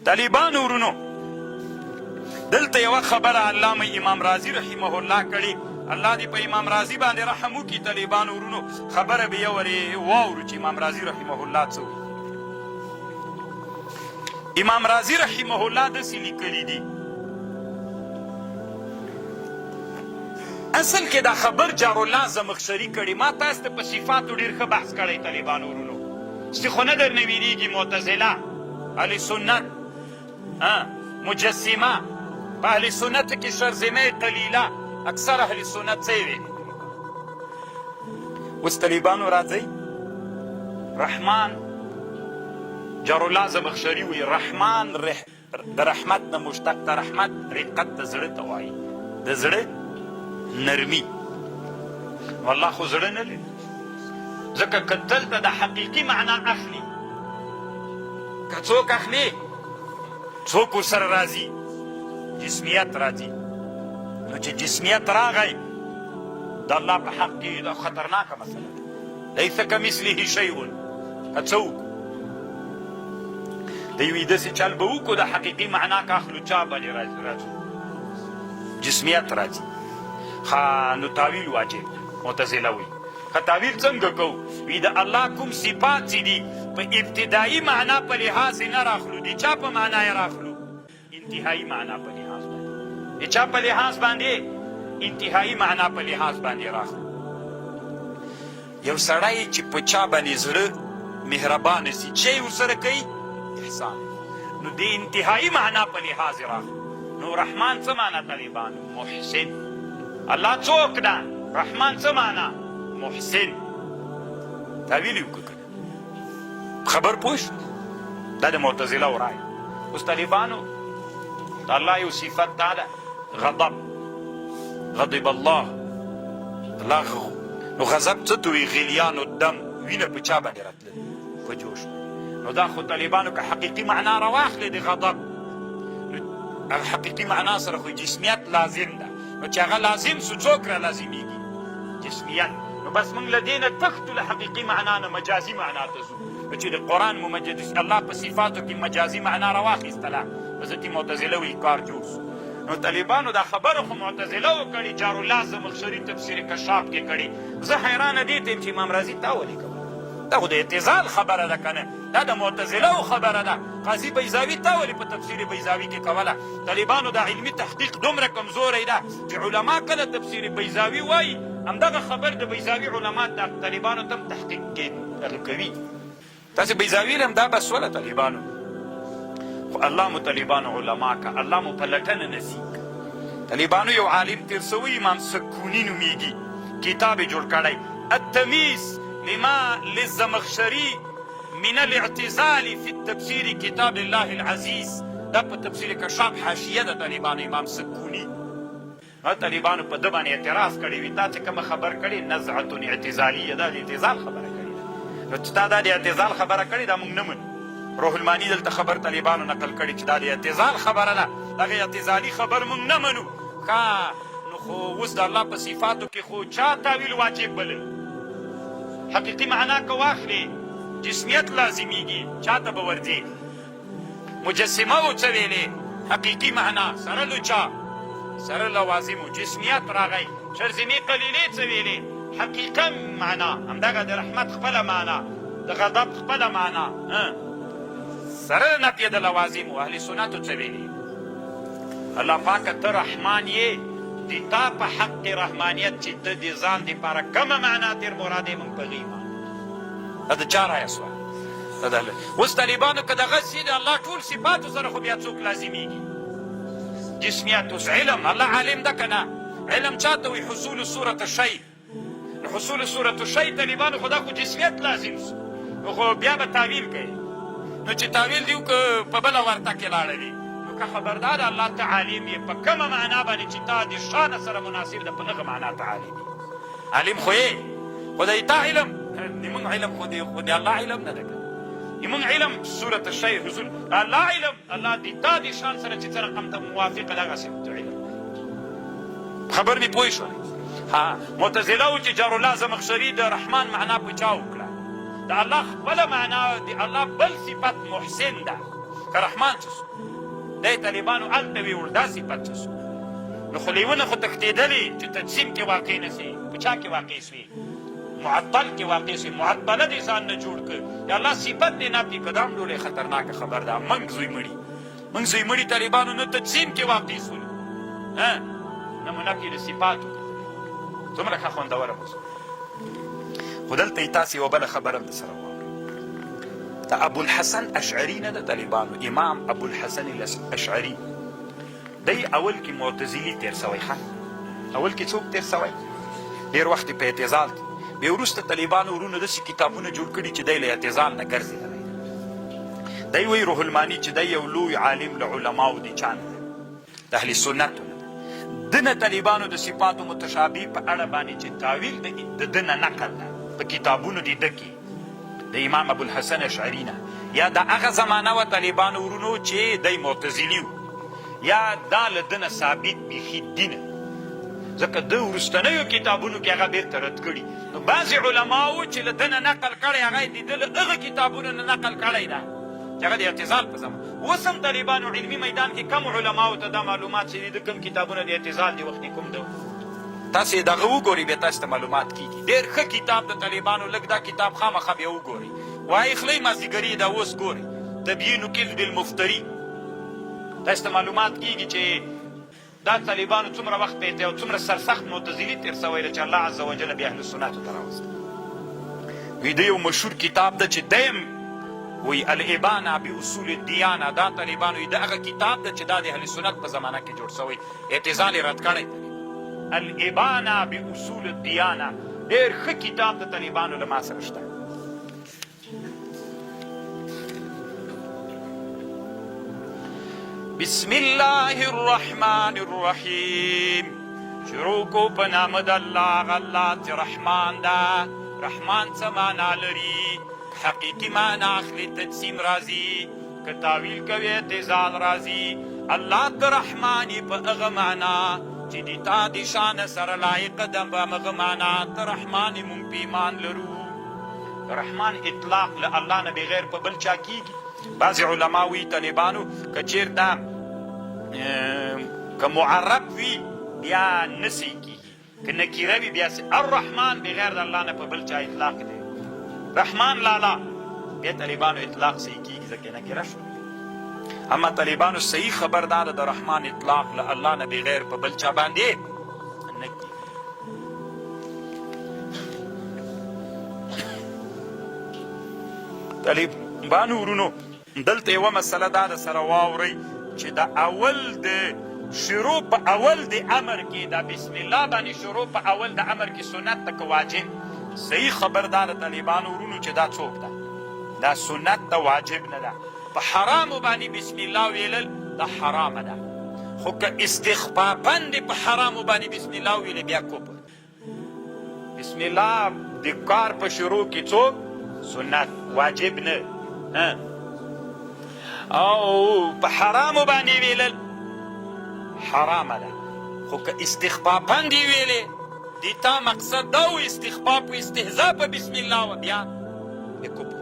طالبانو ورونو دلته یوه خبره علامه امام رازي رحمه الله کړي. الله دې په امام رازي باندې رحم وکړي. طالبانو ورونو خبره به یې ورې واورو چې امام رازي رحمه الله څه وایي. امام رازي رحمه الله داسې لیکلي دي، اصل کې دا خبر جارالله زمخشري کړي. ما تاسو ته په صفاتو ډېر ښه بحث کړی طالبانو ورونو، چې خو نه درنه ویرېږي. معتزله، اهل سنت، مجسمه، په اهل سنت کې شرذمه قلیله، اکثر اهل سنت څه وي. اوس طالبانو راځئ، رحمان جارالله زمخشري وایي رحمان د رحمت نه مشتق د رحمت رقت د زړه ته وایي، د زړه نرمي. والله خو زړه نه لري، ځکه که دلته د حقیقي معنا اخلي، که څوک اخلي، څوک ورسره راځي، جسمیت راځي. نو چې جسمیت راغی د الله په حق کې دا خطرناکه مسله ده. لیس کمثله شیء. که څه وکړو د یوې داسې چل به وکړو د حقیقي معنا که اخلو، چا باندې راځي، جسمیت راځي. نو تاویل واجب معتزله وایي. که تاویل څنګه کوو؟ وی د الله کوم صفات چې دي په ابتدایي معنا په لحاظ نه راخلو، د چا په معنا یې راخلو؟ انتهایی معنا په لحاظ باندې. د چا په لحاظ باندې؟ انتهایی معنا په لحاظ باندې راخلو. یو سړی چې په چا باندې زړه مهربانه سي، چې یې ورسره کوي احسان، نو د انتهایی معنا په لحاظ راخلو. نو رحمان څه معنا طالبانو؟ محسن. الله څوک ده؟ رحمان څه معنا؟ محسن. تاویل یې وکړه، خبر پوه شو؟ دا د معتزله رای. اوس طالبانو د الله یو صفت دا ده غضب، غضب الله. نو غضب څه ته وایي؟ غلیان الدم، وینه په چا باندې راتلل؟ په جوش. نو دا خو طالبانو که حقیقي معنا راواخلې د غضب، نو حقیقي معنا سره خو جسمیت لازم ده. نو چې هغه لازم سو، څوک را لازمیږي؟ جسمیت. نو بس موږ له دې نه تښتو، له حقیقي معنا نه مجازي معنا ته ځو. نو چې د قرآن ممجد الله په صفاتو کې مجازي معنا راواخیستله، حضرت معتزله وایي کار جوړ سو. نو طالبانو دا خبره خو معتزله وکړي، جارالله زمخشري تفسیر کشاف کې کړي. زه حیرانه دې ته یم چې امام رازي تا ولې کوه؟ دا خو د اعتزال خبره ده که نه؟ دا د معتزله خبره ده. قاضي بیضاوي تا ولې په تفسیر بیضاوي کې کوله؟ طالبانو دا علمي تحقیق دومره کمزوری ده چې علما کله تفسیر بیضاوي وایي، همدغه خبر د بیضاوي علما طالبانو ته هم تحقیق کوي. تاسې بیضاوي هم دا بس وله طالبانو، خو الله مو طالبانو علما که، الله مو په لټنه نصیب که. طالبانو یو عالم تیر سوی امام سکوني نومیږي، کتاب یې جوړ کړی التمیز لما للزمخشري من الاعتزال في التفسير كتاب الله العزيز. دا په تفسیر کشاف حاشیه ده طالبانو امام سکوني. طالبانو په ده باندې اعتراض کړی وي، تا چې کومه خبر کړې نزعة اعتزاليه، دا د اعتزال خبره کړې ده. نو چې تا دا د اعتزال خبره کړې دا موږ نه منو. روح الماني دلته خبر طالبانو نقل کړي چې دا د اعتزال خبره ده، دغه اعتزالي خبر موږ نه منو. نو خو اوس د الله په صفاتو کې خو چا تاویل واجب بلل؟ حقیقي معنا که واخلې جسمیت لازمیږي، چا ته به ورځي؟ مجسمه و څه ویلې؟ حقیقي معنا سره له چا؟ سره لوازمو. جسمیت راغی، شرذمې قلیلې څه ویلې؟ حقیقه معنا همدغه د رحمت خپله معنا، د غضب خپله معنا، سره نفی د لوازمو. اهل سنتو څه ویلې؟ الله پاکه ته رحمان یې، د تا په حق رحمانیت چې ته د ځان دپاره کومه معنا تېر مرادې موږ په غیمان. دا د چا رایه سوه؟ اوس طالبانو که دغسې د الله ټول صفاتو سره خو بیا څوک لازمیږي؟ جسمیت. اوس علم، الله عالم ده که نه؟ علم چا ته وایي؟ حصول صورت الشی. حصول صورت الشی طالبانو خو دا خو جسمیت لازم سو، نو خو بیا به تاویل کوي. نو چې تاویل دی که په بله ورته کې لاړوي، نو که خبردار الله ته عالم یې په کومه معنا باندې چې تا د شانه سره مناسب ده، په هغه معنا ته عالم یې. عالم خو یې، خو د تا علم، زموږ علم خو د الله علم نه ده که زموږ علم صورت الشی حصول الله علم، الله د تا د شان سره چې څه رقم ته موافقه دغسې علم. خبر مې پوه شوی؟ معتزله و چې جارالله زمخشري د رحمان معنا په چا وکړه؟ د الله خپله معنا، د الله بل صفت محسن ده. که رحمان څه سو دی طالبانو هلته ویوړ دا صفت څه سو نو خو لیونه خو تښتېدلې چې تجسیم کې واقع نه سي په چا کې واقع سوي معطل کې واقع سوي معطله دې ځان نه جوړ کړ یا الله صفت دې نفي کړه دا هم ډېرې خطرناکه خبر ده موږ زوی مړي طالبانو نه تجسیم کې واقع سولو نه منفي د صفاتو څومره ښه خوندوره به خو دلته یې تاسې یوه بله خبره هم درسره واورئ د ابوالحسن اشعري نه د طالبانو امام ابوالحسن الاشعري دی اول کې معتزلي تېر سوی ښه اول کې څوک تېر سوی ډېر وخت یې په اعتزال کې بیا وروسته طالبانو ورونو داسې کتابونه جوړ کړي چې دی له اعتزال نه ګرځېدلی دی وایي روح الماني چې دی یو لوی عالم له علماو د چا نه د اهل سنتو نه ده نه طالبانو د صفاتو متشابه په اړه باندې چې تاویل د ده نه نقل ده په کتابونو د ده کې د امام ابوالحسن اشعري نه یا د هغه زمانه وه طالبانو ورونو چې دی معتزلي و یا دا له ده نه ثابت بیخي دینه ځکه ده وروستنیو کتابونو کې هغه بیرته رد کړي نو بعضې علماو چې له ده نه نقل کړی هغه یې د ده له هغه کتابونو نه نقل کړی ده چې هغه د اعتزال په زمان اوس هم طالبانو علمي میدان کې کم علماو ته دا معلومات چې د کوم کتابونه د اعتزال د وخت کوم ده تاسې دغه وګورئ بیا تاسو ته معلومات کېږي ډېر ښه کتاب د طالبانو لږ دا کتاب خامخا بیا وګورئ وایي خلئ مازدیګري دا اوس ګورئ تبیین کذب المفتري تاسو ته معلومات کېږي چې دا طالبانو څومره وخت په او څومره سرسخت معتزلي تېر سوی ده چې الله عز وجل بیا اهل سنتو ته راوسته وایي د یو مشهور کتاب ده چې دی وی الابانه باصول الدیانه دا طالبانو د هغه کتاب ده چې دا د اهل سنت په زمانه کې جوړ سوی اعتزال یې رد کړی الابانه باصول الدیانه ډېر ښه کتاب د طالبانو له ما سره شته بسم الله الرحمن الرحیم شروع کو په نام د الله الله چې رحمان ده رحمان څه معنا لري حقیقی معنی اخلی تجسیم راځي که تاویل کوي اعتزال راځي الله ته رحماني په هغه معنا چې د تا د شان سره لایق ده په هغه معنا ته رحماني مونږ په ایمان لرو رحمان اطلاق له الله نه بغیر په بل چا کیږي بعضې علما وایي طالبانو که چېرته که معرب وي بیا نسی کیږي که نکیره وي بیا الرحمن بغیر د الله نه په بل چا اطلاق دی رحمان لالا بیا طالبانو اطلاق صحیح کیږي ځکه نکره شو اما طالبانو صحیح خبر دا ده د رحمان اطلاق له الله نه بغیر په بل چا باندې نه کیږي طالبانو ورونو دلته یوه مسله دا د سره واورئ چې د اول د شروع په اول د امر کې د بسم الله باندې شروع په اول د امر کې سنت ته که واجب صحیح خبردار طالبانو ورونو چې دا څوک ده دا سنت ته واجب نه ده په حرامو باندې بسم الله ویلل دا حرامه ده خو که استخفافا دې په حرامو باندې بسم الله ویلې بیا کفر بسم الله د کار په شروع کې څوک سنت واجب نه او په حرامو باندې ویلل حرامه ده خو که استخفافا دې ویلې دی تا مقصد دا و استخفاف و استهزاء په بسم الله و بیا د کفر